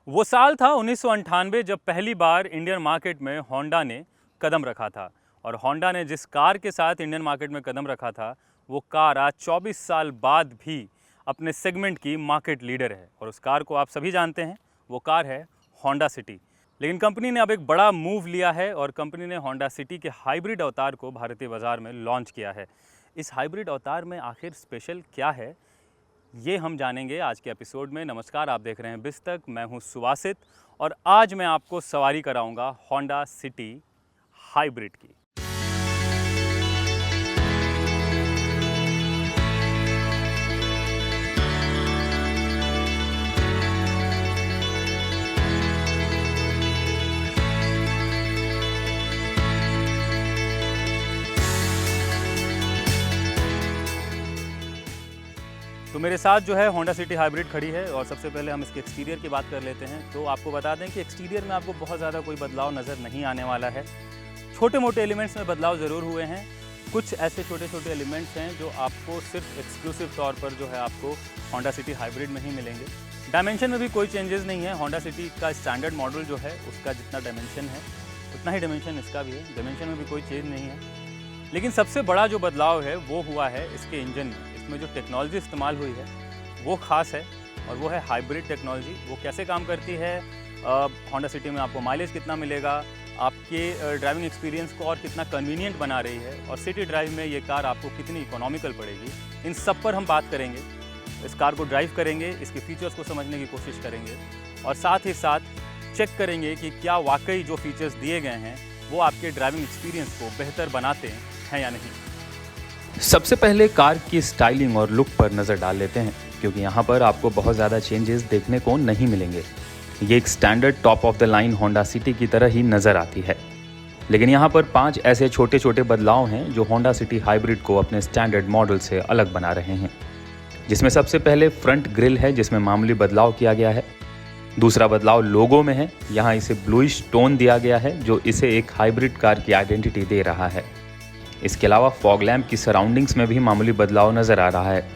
वो साल था 1998 जब पहली बार इंडियन मार्केट में होंडा ने कदम रखा था। और होंडा ने जिस कार के साथ इंडियन मार्केट में कदम रखा था वो कार आज 24 साल बाद भी अपने सेगमेंट की मार्केट लीडर है। और उस कार को आप सभी जानते हैं, वो कार है होंडा सिटी। लेकिन कंपनी ने अब एक बड़ा मूव लिया है और कंपनी ने होंडा सिटी के हाइब्रिड अवतार को भारतीय बाज़ार में लॉन्च किया है। इस हाइब्रिड अवतार में आखिर स्पेशल क्या है, ये हम जानेंगे आज के एपिसोड में। नमस्कार, आप देख रहे हैं बिज तक। मैं हूं सुवासित और आज मैं आपको सवारी कराऊंगा होंडा सिटी हाइब्रिड की। तो मेरे साथ जो है होंडा सिटी हाइब्रिड खड़ी है और सबसे पहले हम इसके एक्सटीरियर की बात कर लेते हैं। तो आपको बता दें कि एक्सटीरियर में आपको बहुत ज़्यादा कोई बदलाव नज़र नहीं आने वाला है। छोटे मोटे एलिमेंट्स में बदलाव ज़रूर हुए हैं। कुछ ऐसे छोटे छोटे एलिमेंट्स हैं जो आपको सिर्फ एक्सक्लूसिव तौर पर जो है आपको होंडा सिटी हाइब्रिड में ही मिलेंगे। डायमेंशन में भी कोई चेंजेस नहीं है। होंडा सिटी का स्टैंडर्ड मॉडल जो है उसका जितना डायमेंशन है उतना ही डायमेंशन इसका भी है। डायमेंशन में भी कोई चेंज नहीं है। लेकिन सबसे बड़ा जो बदलाव है वो हुआ है इसके इंजन में। इसमें जो टेक्नोलॉजी इस्तेमाल हुई है वो ख़ास है और वो है हाइब्रिड टेक्नोलॉजी। वो कैसे काम करती है, होंडा सिटी में आपको माइलेज कितना मिलेगा, आपके ड्राइविंग एक्सपीरियंस को और कितना कन्वीनियंट बना रही है, और सिटी ड्राइव में ये कार आपको कितनी इकोनॉमिकल पड़ेगी, इन सब पर हम बात करेंगे। इस कार को ड्राइव करेंगे, इसके फीचर्स को समझने की कोशिश करेंगे और साथ ही साथ चेक करेंगे कि क्या वाकई जो फीचर्स दिए गए हैं वो आपके ड्राइविंग एक्सपीरियंस को बेहतर बनाते हैं या नहीं। सबसे पहले कार की स्टाइलिंग और लुक पर नज़र डाल लेते हैं, क्योंकि यहाँ पर आपको बहुत ज़्यादा चेंजेस देखने को नहीं मिलेंगे। ये एक standard top of the line Honda city की तरह ही नज़र आती है। लेकिन यहाँ पर 5 ऐसे छोटे छोटे बदलाव हैं जो होंडा सिटी हाइब्रिड को अपने स्टैंडर्ड मॉडल से अलग बना रहे हैं। जिसमें सबसे पहले फ्रंट ग्रिल है, जिसमें मामूली बदलाव किया गया है। दूसरा बदलाव लोगो में है। यहाँ इसे ब्लूइश टोन दिया गया है जो इसे एक हाइब्रिड कार की आइडेंटिटी दे रहा है। इसके अलावा फॉग लैम्प की सराउंडिंग्स में भी मामूली बदलाव नज़र आ रहा है।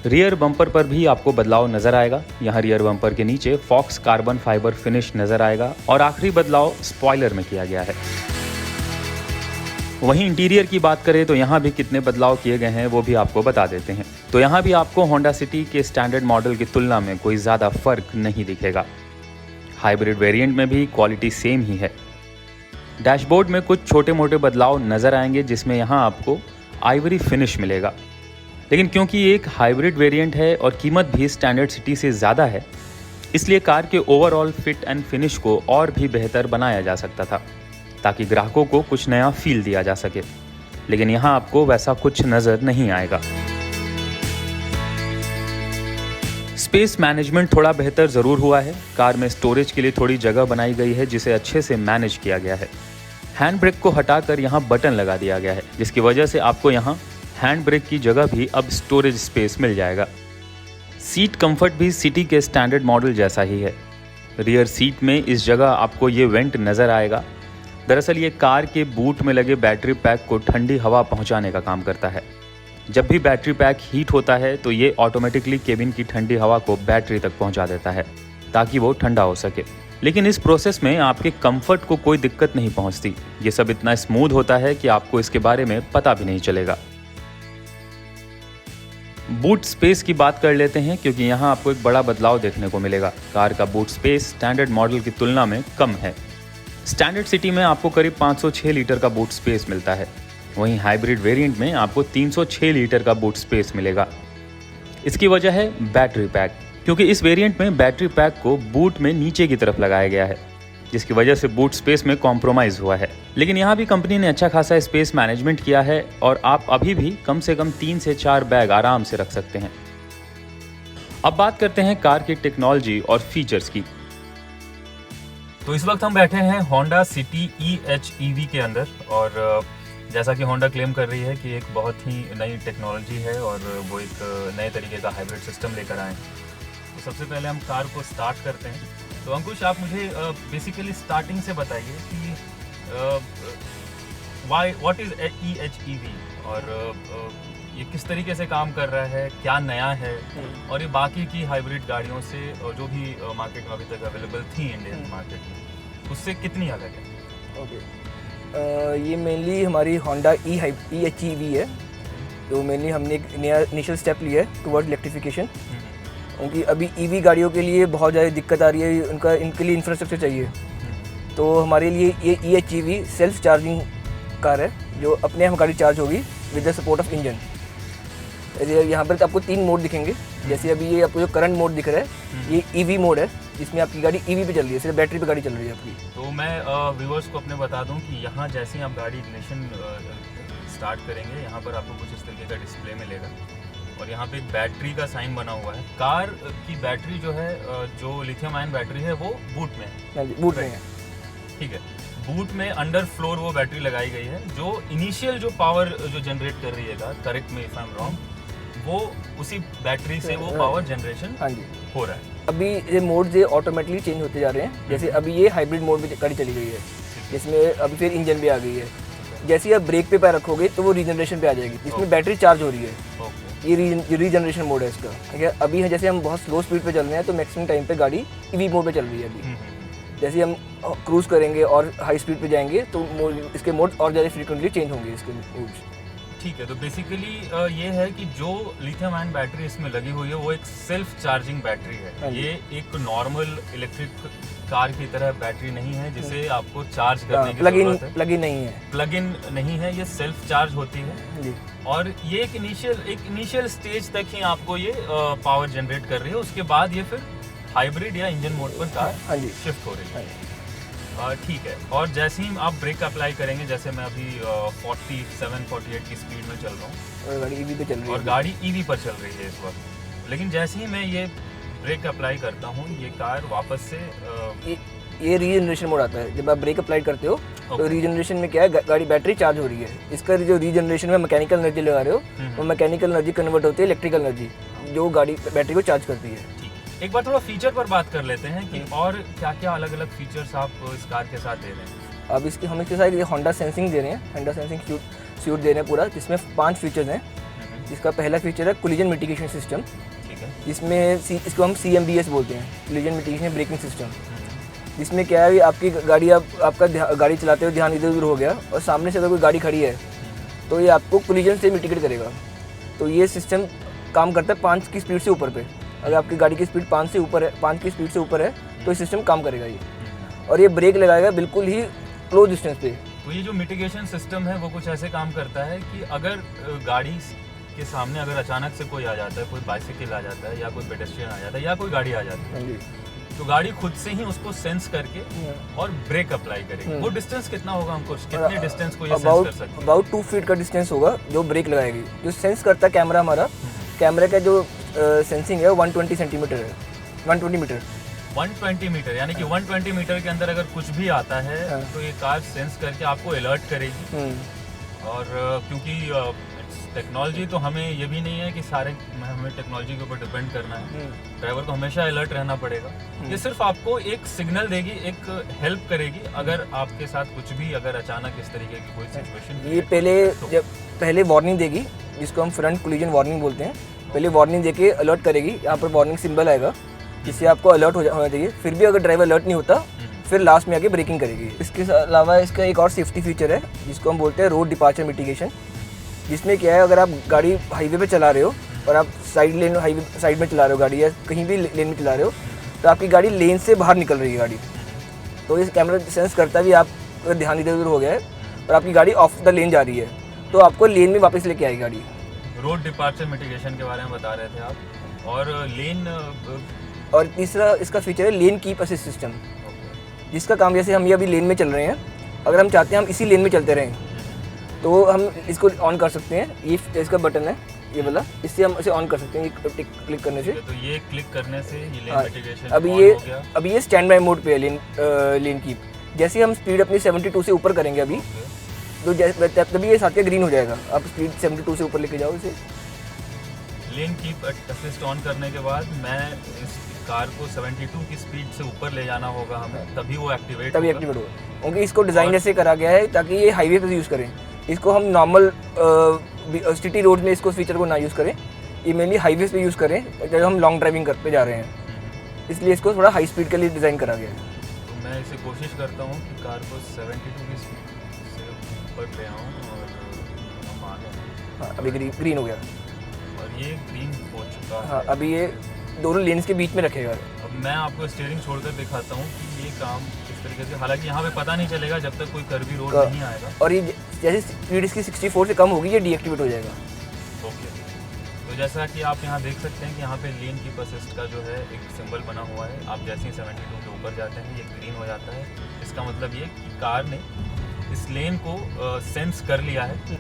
रियर बम्पर पर भी आपको बदलाव नज़र आएगा। यहाँ रियर बम्पर के नीचे फॉक्स कार्बन फाइबर फिनिश नज़र आएगा और आखिरी बदलाव स्पॉइलर में किया गया है। वहीं इंटीरियर की बात करें तो यहाँ भी कितने बदलाव किए गए हैं वो भी आपको बता देते हैं। तो यहाँ भी आपको होंडा सिटी के स्टैंडर्ड मॉडल की तुलना में कोई ज़्यादा फर्क नहीं दिखेगा। हाइब्रिड वेरिएंट में भी क्वालिटी सेम ही है। डैशबोर्ड में कुछ छोटे मोटे बदलाव नज़र आएंगे, जिसमें यहाँ आपको आइवरी फिनिश मिलेगा। लेकिन क्योंकि ये एक हाइब्रिड वेरिएंट है और कीमत भी स्टैंडर्ड सिटी से ज़्यादा है, इसलिए कार के ओवरऑल फिट एंड फिनिश को और भी बेहतर बनाया जा सकता था ताकि ग्राहकों को कुछ नया फील दिया जा सके। लेकिन यहाँ आपको वैसा कुछ नज़र नहीं आएगा। स्पेस मैनेजमेंट थोड़ा बेहतर ज़रूर हुआ है। कार में स्टोरेज के लिए थोड़ी जगह बनाई गई है जिसे अच्छे से मैनेज किया गया है। हैंड ब्रेक को हटाकर यहाँ बटन लगा दिया गया है, जिसकी वजह से आपको यहाँ हैंड ब्रेक की जगह भी अब स्टोरेज स्पेस मिल जाएगा। सीट कंफर्ट भी सिटी के स्टैंडर्ड मॉडल जैसा ही है। रियर सीट में इस जगह आपको ये वेंट नज़र आएगा। दरअसल ये कार के बूट में लगे बैटरी पैक को ठंडी हवा पहुँचाने का काम करता है। जब भी बैटरी पैक हीट होता है तो ये ऑटोमेटिकली केबिन की ठंडी हवा को बैटरी तक पहुंचा देता है ताकि वो ठंडा हो सके। लेकिन इस प्रोसेस में आपके कंफर्ट को कोई दिक्कत नहीं पहुंचती। ये सब इतना स्मूथ होता है कि आपको इसके बारे में पता भी नहीं चलेगा। बूट स्पेस की बात कर लेते हैं, क्योंकि यहाँ आपको एक बड़ा बदलाव देखने को मिलेगा। कार का बूट स्पेस स्टैंडर्ड मॉडल की तुलना में कम है। स्टैंडर्ड सिटी में आपको करीब 506 लीटर का बूट स्पेस मिलता है। वहीं हाइब्रिड वेरिएंट में आपको 306 लीटर का बूट स्पेस मिलेगा। इसकी वजह है बैटरी पैक, क्योंकि इस वेरिएंट में बैटरी पैक को बूट में नीचे की तरफ लगाया गया है, जिसकी वजह से बूट स्पेस में कॉम्प्रोमाइज़ हुआ है। लेकिन यहाँ भी कंपनी ने अच्छा खासा स्पेस मैनेजमेंट किया है और आप अभी भी कम से कम 3 से 4 बैग आराम से रख सकते हैं। अब बात करते हैं कार की टेक्नोलॉजी और फीचर्स की। तो इस वक्त हम बैठे हैं होंडा सिटी EHEV के अंदर और जैसा कि होंडा क्लेम कर रही है कि एक बहुत ही नई टेक्नोलॉजी है और वो एक नए तरीके का हाइब्रिड सिस्टम लेकर आए हैं। तो सबसे पहले हम कार को स्टार्ट करते हैं। तो अंकुश, आप मुझे बेसिकली स्टार्टिंग से बताइए कि व्हाट इज़ EHEV और ये किस तरीके से काम कर रहा है, क्या नया है, और ये बाकी की हाइब्रिड गाड़ियों से जो भी मार्केट में अभी तक अवेलेबल थी इंडियन मार्केट में, उससे कितनी अलग है? ओके, ये मेनली हमारी होंडा EHEV है। तो मेनली हमने एक नया इनिशियल स्टेप लिया है टुवर्ड इलेक्ट्रिफिकेशन, क्योंकि अभी EV गाड़ियों के लिए बहुत ज़्यादा दिक्कत आ रही है, इनके लिए इंफ्रास्ट्रक्चर चाहिए। तो हमारे लिए ये EHEV सेल्फ चार्जिंग कार है, जो अपने हम गाड़ी चार्ज होगी with the support of engine. यहाँ पर आपको 3 मोड दिखेंगे। जैसे अभी ये आपको जो करंट मोड दिख रहा है, ये EV मोड है, जिसमें आपकी गाड़ी EV पे चल रही है, सिर्फ बैटरी पे गाड़ी चल रही है आपकी। तो मैं व्यूअर्स को अपने बता दूं कि यहाँ जैसे ही आप गाड़ी इग्निशन स्टार्ट करेंगे, यहाँ पर आपको कुछ इस तरीके का डिस्प्ले मिलेगा और यहाँ पे एक बैटरी का साइन बना हुआ है। कार की बैटरी जो है, जो लिथियम आयन बैटरी है, वो बूट में है। बूट में है, ठीक है। बूट में अंडर फ्लोर वो बैटरी लगाई गई है, जो इनिशियल जो पावर जो जनरेट कर रही है car, correct me if I am wrong, वो उसी बैटरी से वो पावर जनरेशन हाँ जी हो रहा है। अभी ये मोड से ऑटोमेटिकली चेंज होते जा रहे हैं। जैसे अभी ये हाइब्रिड मोड में गाड़ी चली गई है, जिसमें अभी फिर इंजन भी आ गई है। जैसे ही आप ब्रेक पे पैर रखोगे तो वो रीजनरेशन पे आ जाएगी, इसमें बैटरी चार्ज हो रही है। ये रीजनरेशन मोड है इसका, ठीक है। अभी है जैसे हम बहुत स्लो स्पीड पे चल रहे हैं, तो मैक्सिमम टाइम पे गाड़ी EV मोड पे चल रही है अभी। जैसे हम क्रूज करेंगे और हाई स्पीड पे जाएंगे, तो इसके मोड और ज़्यादा फ्रीक्वेंटली चेंज होंगे इसके मोड्स। ठीक है, तो बेसिकली ये है कि जो लिथियम आयन बैटरी इसमें लगी हुई है, वो एक सेल्फ चार्जिंग बैटरी है। ये एक नॉर्मल इलेक्ट्रिक कार की तरह बैटरी नहीं है, जिसे आपको चार्ज करने की जरूरत है। प्लग इन नहीं है, प्लग इन नहीं है, ये सेल्फ चार्ज होती है जी। और ये एक इनिशियल स्टेज तक ही आपको ये पावर जनरेट कर रही है। उसके बाद ये फिर हाइब्रिड या इंजन मोड पर कार हाँ जी शिफ्ट हो रही है। ठीक है, और जैसे ही आप ब्रेक अप्लाई करेंगे, जैसे मैं अभी 47-48 की स्पीड में चल रहा हूँ और गाड़ी EV पे चल रही है और गाड़ी EV पर चल रही है इस वक्त, लेकिन जैसे ही मैं ये ब्रेक अप्लाई करता हूँ, ये कार वापस से ये रीजनरेशन मोड आता है। जब आप ब्रेक अप्लाई करते हो तो रीजनरेशन में क्या है, गाड़ी बैटरी चार्ज हो रही है। इसका जो रीजनरेशन में मैकेनिकल एनर्जी लगा रहे हो, वो मैकेनिकल एनर्जी कन्वर्ट होती है इलेक्ट्रिकल एनर्जी, जो गाड़ी बैटरी को चार्ज करती है। एक बार थोड़ा फीचर पर बात कर लेते हैं कि और क्या क्या अलग अलग फीचर्स आप इस कार के साथ दे रहे हैं। अब हम इसके साथ ये होंडा सेंसिंग दे रहे हैं, होंडा सेंसिंग सूट दे रहे हैं पूरा, जिसमें 5 फीचर्स हैं। जिसका पहला फीचर है कोलिजन मिटिगेशन सिस्टम, जिसमें इसको हम CMBS बोलते हैं, कोलिजन मिटिगेशन ब्रेकिंग सिस्टम। जिसमें क्या है, आपकी गाड़ी आपका गाड़ी चलाते हुए ध्यान इधर उधर हो गया और सामने से अगर कोई गाड़ी खड़ी है, तो ये आपको कोलिजन से मिटिगेट करेगा। तो ये सिस्टम काम करता है 5 की स्पीड से ऊपर पे। अगर आपकी गाड़ी की स्पीड 5 की स्पीड से ऊपर है, तो ये सिस्टम काम करेगा ये। और ये ब्रेक लगाएगा बिल्कुल ही क्लोज डिस्टेंस पे। तो ये जो मिटिगेशन सिस्टम है, वो कुछ ऐसे काम करता है कि अगर गाड़ी के सामने अगर अचानक से कोई आ जाता है, कोई बाइसिकल आ जाता है या कोई पेडेस्ट्रियन आ जाता है या कोई गाड़ी आ जाती है, तो गाड़ी खुद से ही उसको सेंस करके और ब्रेक अप्लाई करेगी। वो डिस्टेंस कितना होगा हमको, कितने डिस्टेंस को ये सेंस कर सकती है? अबाउट 2 फीट का डिस्टेंस होगा जो ब्रेक लगाएगी। जो सेंस करता है कैमरा, हमारा कैमरे का जो सेंसिंग है 120 सेंटीमीटर है, 120 मीटर। 120 मीटर, यानी कि 120 मीटर के अंदर अगर कुछ भी आता है तो ये कार सेंस करके आपको अलर्ट करेगी। और क्योंकि टेक्नोलॉजी तो हमें ये भी नहीं है कि हमें टेक्नोलॉजी के ऊपर डिपेंड करना है, ड्राइवर को हमेशा अलर्ट रहना पड़ेगा। ये सिर्फ आपको एक सिग्नल देगी, एक हेल्प करेगी अगर आपके साथ कुछ भी अगर अचानक इस तरीके की कोई सिचुएशन। ये पहले वार्निंग देगी, जिसको हम फ्रंट कोलिजन वार्निंग बोलते हैं। पहले वार्निंग देके अलर्ट करेगी, यहाँ पर वार्निंग सिंबल आएगा जिससे आपको अलर्ट होना चाहिए। फिर भी अगर ड्राइवर अलर्ट नहीं होता, फिर लास्ट में आके ब्रेकिंग करेगी। इसके अलावा इसका एक और सेफ्टी फीचर है, जिसको हम बोलते हैं रोड डिपार्चर मिटिगेशन। जिसमें क्या है, अगर आप गाड़ी हाईवे पे चला रहे हो और आप साइड में चला रहे हो गाड़ी, या कहीं भी लेन में चला रहे हो, तो आपकी गाड़ी लेन से बाहर निकल रही है गाड़ी, तो इस कैमरा सेंस करता भी आप ध्यान इधर उधर हो गया है और आपकी गाड़ी ऑफ द लेन जा रही है, तो आपको लेन में वापस लेके आएगी गाड़ी। रोड डिपार्चर मिटिगेशन के बारे में बता रहे थे आप, और लेन और तीसरा इसका फीचर है लेन कीप असिस्ट सिस्टम, जिसका काम जैसे हम ये अभी लेन में चल रहे हैं, अगर हम चाहते हैं हम इसी लेन में चलते रहें, तो हम इसको ऑन कर सकते हैं। ये इसका बटन है ये वाला, इससे हम इसे ऑन कर सकते हैं क्लिक करने से। तो ये क्लिक करने से ये लेन मिटिगेशन अभी ये स्टैंड बाय मोड पे है लेन कीप। जैसे हम स्पीड अपनी 72 से ऊपर करेंगे अभी, तो तभी ये साथ के ग्रीन हो जाएगा। आप स्पीड 72 से ऊपर लेके जाओ इसे। लेन कीप असिस्ट ऑन करने के बाद मैं इस कार को 72 की स्पीड से ऊपर ले जाना होगा हमें, तभी वो एक्टिवेट होगा। क्योंकि इसको डिज़ाइन ऐसे करा गया है ताकि ये हाईवे पे यूज़ करें। इसको हम नॉर्मल सिटी रोड में इसको फीचर को ना यूज़ करें, ये मेनली हाईवेज पे यूज़ करें जब हम लॉन्ग ड्राइविंग करते जा रहे हैं, इसलिए इसको थोड़ा हाई स्पीड के लिए डिज़ाइन करा गया है। तो मैं इसे कोशिश करता हूँ कि कार को 72 की स्पीड से ऊपर ले आऊँ और हम आ गए। हाँ, अभी ग्रीन हो गया और ये ग्रीन हो चुका है। हाँ, अभी ये दोनों लेन्स के बीच में रखेगा। अब मैं आपको स्टीयरिंग छोड़कर दिखाता हूँ कि ये काम किस तरीके से, हालांकि यहाँ पे पता नहीं चलेगा जब तक कोई कर्वी रोड नहीं आएगा। और ये जैसे स्पीड इसकी 64 से कम होगी ये डीएक्टिवेट हो जाएगा। ओके, तो जैसा कि आप यहाँ देख सकते हैं कि यहाँ पे लेन कीप असिस्ट का जो है एक सिंबल बना हुआ है। आप जैसे ही 72 के ऊपर जाते हैं ये ग्रीन हो जाता है। इसका मतलब ये कि कार ने इस लेन को सेंस कर लिया है।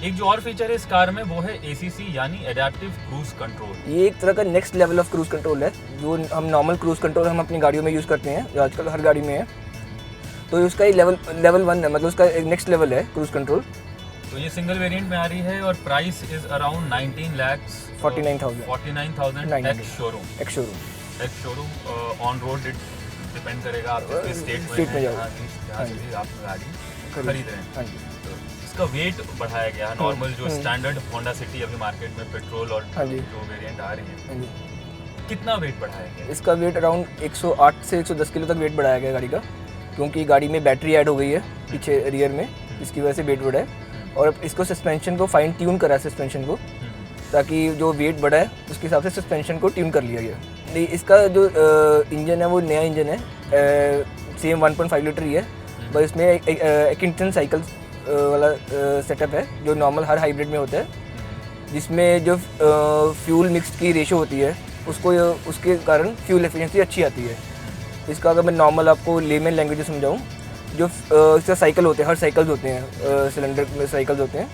एक जो और फीचर है इस कार में वो है ACC यानी एडेप्टिव क्रूज कंट्रोल। ये एक तरह का next level of cruise control है, जो हम नॉर्मल क्रूज कंट्रोल हम अपनी गाड़ियों में यूज़ करते हैं, जो आजकल हर गाड़ी में है। तो उसका ये लेवल 1 है, मतलब उसका एक नेक्स्ट लेवल है क्रूज कंट्रोल। तो ये सिंगल वेरिएंट में आ रही है और price is around 49,000 ex showroom on road depend करेगा आप किस स्टेट में जाओ, जहाँ से भी आप गाड़ी खरीद रहे हैं। हाँ जी, तो इसका वेट बढ़ाया गया है। नॉर्मल जो स्टैंडर्ड होंडा सिटी अभी मार्केट में पेट्रोल और हाँ जी, जो वेरिएंट आ रही है, हाँ जी। कितना वेट बढ़ाया गया? इसका वेट अराउंड 108 से 110 किलो तक वेट बढ़ाया गया गाड़ी का, क्योंकि गाड़ी में बैटरी ऐड हो गई है पीछे रियर में, इसकी वजह से वेट बढ़ा है। और अब इसको सस्पेंशन को फाइन ट्यून करा है, सस्पेंशन को, ताकि जो वेट बढ़ा है उसके हिसाब से सस्पेंशन को ट्यून कर लिया गया। नहीं, इसका जो इंजन है वो नया इंजन है, सेम 1.5 लीटर ही है, बस इसमें एक इंटन साइकिल वाला सेटअप है जो नॉर्मल हर हाइब्रिड में होता है, जिसमें जो फ्यूल मिक्स की रेशो होती है उसको उसके कारण फ्यूल एफिशिएंसी अच्छी आती है। इसका अगर मैं नॉर्मल आपको लेमन लैंग्वेज में समझाऊँ, जो इसका साइकिल होते हैं, हर साइकिल्स होते हैं, सिलेंडर में साइकिल्स होते हैं,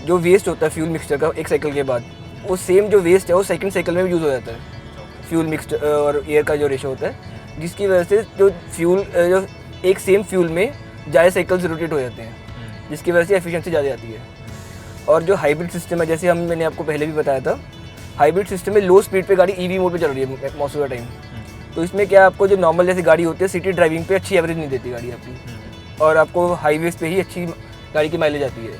जो वेस्ट होता है फ्यूल मिक्सचर का एक साइकिल के बाद, वो सेम जो वेस्ट है वो सेकंड साइकिल में भी यूज़ हो जाता है, फ्यूल मिक्सड और एयर का जो रेशो होता है, जिसकी वजह से जो फ्यूल जो एक सेम फ्यूल में ज़्यादा साइकिल्स रोटेट हो जाते हैं, जिसकी वजह से एफिशिएंसी ज़्यादा आती है। और जो हाइब्रिड सिस्टम है, जैसे मैंने आपको पहले भी बताया था, हाइब्रिड सिस्टम में लो स्पीड पे गाड़ी EV मोड पे चल रही है मोस्ट ऑफ द टाइम। तो इसमें क्या आपको जो नॉर्मल जैसी गाड़ी होती है सिटी ड्राइविंग पे अच्छी एवरेज नहीं देती गाड़ी आपकी, और आपको हाईवेज पे ही अच्छी गाड़ी की माइलेज आती है।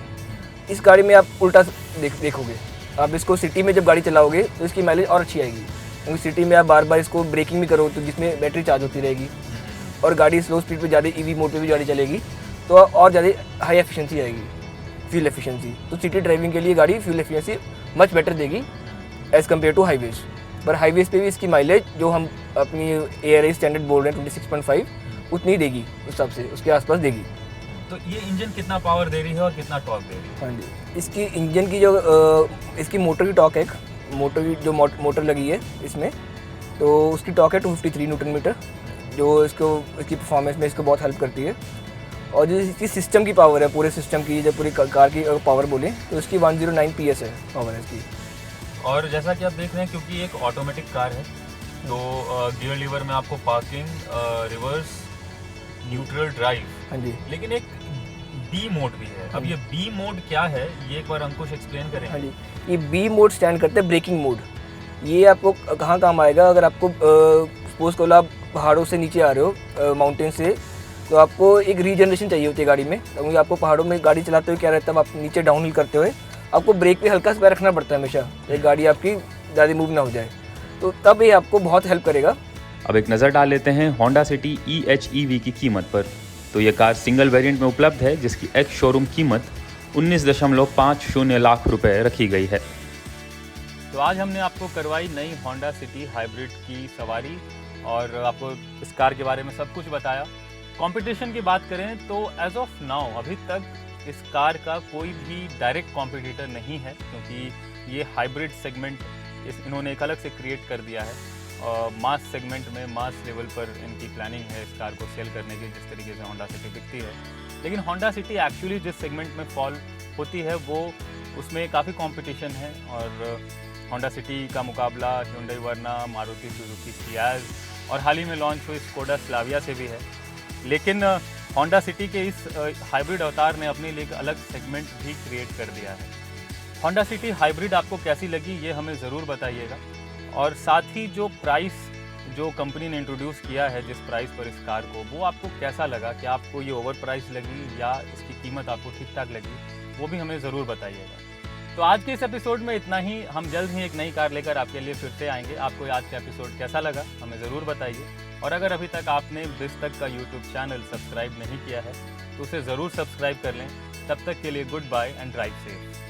इस गाड़ी में आप उल्टा देखोगे, आप इसको सिटी में जब गाड़ी चलाओगे तो इसकी माइलेज और अच्छी आएगी, क्योंकि सिटी में आप बार बार इसको ब्रेकिंग भी करो तो जिसमें बैटरी चार्ज होती रहेगी, और गाड़ी स्लो स्पीड पे ज़्यादा EV मोड पे भी गाड़ी चलेगी तो और ज़्यादा हाई एफिशिएंसी आएगी, फ्यूल एफिशिएंसी। तो सिटी ड्राइविंग के लिए गाड़ी फ्यूल एफिशिएंसी मच बेटर देगी एज़ कम्पेयर टू हाईवेज। पर हाईवेज पे भी इसकी माइलेज जो हम अपनी ARA स्टैंडर्ड बोल रहे हैं 26.5 उतनी देगी, उस हिसाब से उसके आसपास देगी। तो ये इंजन कितना पावर दे रही है और कितना टॉर्क दे रही है? हाँ जी, इसकी इंजन की जो इसकी मोटर की टॉर्क है, मोटर की जो मोटर लगी है इसमें, तो उसकी टॉर्क है 253 न्यूटन मीटर, जो इसकी परफॉर्मेंस में इसको बहुत हेल्प करती है। और जो इसकी सिस्टम की पावर है, पूरे सिस्टम की, जब पूरी कार की पावर बोलें तो इसकी 109 PS है पावर है इसकी। और जैसा कि आप देख रहे हैं, क्योंकि एक ऑटोमेटिक कार है, तो गियर लीवर में आपको पार्किंग, रिवर्स, न्यूट्रल, ड्राइव, हाँ जी, लेकिन एक B मोड भी है। अब ये B मोड क्या है ये एक बार अंकुश एक्सप्लेन करें। हाँ जी, ये B मोड स्टैंड करते हैं ब्रेकिंग मोड। ये आपको कहाँ काम आएगा, अगर आपको सपोज करो आप पहाड़ों से नीचे आ रहे हो, माउंटेन से, तो आपको एक रीजनरेशन चाहिए होती है गाड़ी में, क्योंकि आपको पहाड़ों में गाड़ी चलाते हुए क्या रहता है, आप नीचे डाउनहिल करते हुए आपको ब्रेक पे हल्का सा पैर रखना पड़ता है हमेशा, एक गाड़ी आपकी ज़्यादा मूव ना हो जाए, तो तब ये आपको बहुत हेल्प करेगा। अब एक नज़र डाल लेते हैं होंडा सिटी EHEV की कीमत पर। तो ये कार सिंगल वेरिएंट में उपलब्ध है, जिसकी एक्स शोरूम कीमत 19.50 लाख रुपए रखी गई है। तो आज हमने आपको करवाई नई होंडा सिटी हाइब्रिड की सवारी और आपको इस कार के बारे में सब कुछ बताया। कंपटीशन की बात करें तो एज ऑफ नाउ अभी तक इस कार का कोई भी डायरेक्ट कॉम्पिटिटर नहीं है, क्योंकि ये हाइब्रिड सेगमेंट इन्होंने एक अलग से क्रिएट कर दिया है। मास सेगमेंट में, मास लेवल पर इनकी प्लानिंग है इस कार को सेल करने की, जिस तरीके से होंडा सिटी बिकती है। लेकिन होंडा सिटी एक्चुअली जिस सेगमेंट में फॉल होती है वो उसमें काफ़ी कंपटीशन है, और होंडा सिटी का मुकाबला hyundai वर्ना, मारुति सुजुकी सियाज और हाल ही में लॉन्च हुई स्कोडा स्लाविया से भी है। लेकिन होंडा सिटी के इस हाइब्रिड अवतार ने अपने लिए एक अलग सेगमेंट भी क्रिएट कर दिया है। होंडा सिटी हाइब्रिड आपको कैसी लगी ये हमें ज़रूर बताइएगा, और साथ ही जो प्राइस जो कंपनी ने इंट्रोड्यूस किया है जिस प्राइस पर इस कार को, वो आपको कैसा लगा? क्या आपको ये ओवर प्राइस लगी या इसकी कीमत आपको ठीक ठाक लगी? वो भी हमें ज़रूर बताइएगा। तो आज के इस एपिसोड में इतना ही। हम जल्द ही एक नई कार लेकर आपके लिए फिर से आएंगे। आपको आज का एपिसोड कैसा लगा हमें ज़रूर बताइए, और अगर अभी तक आपने बिज़तक का यूट्यूब चैनल सब्सक्राइब नहीं किया है तो उसे ज़रूर सब्सक्राइब कर लें। तब तक के लिए goodbye and drive safe.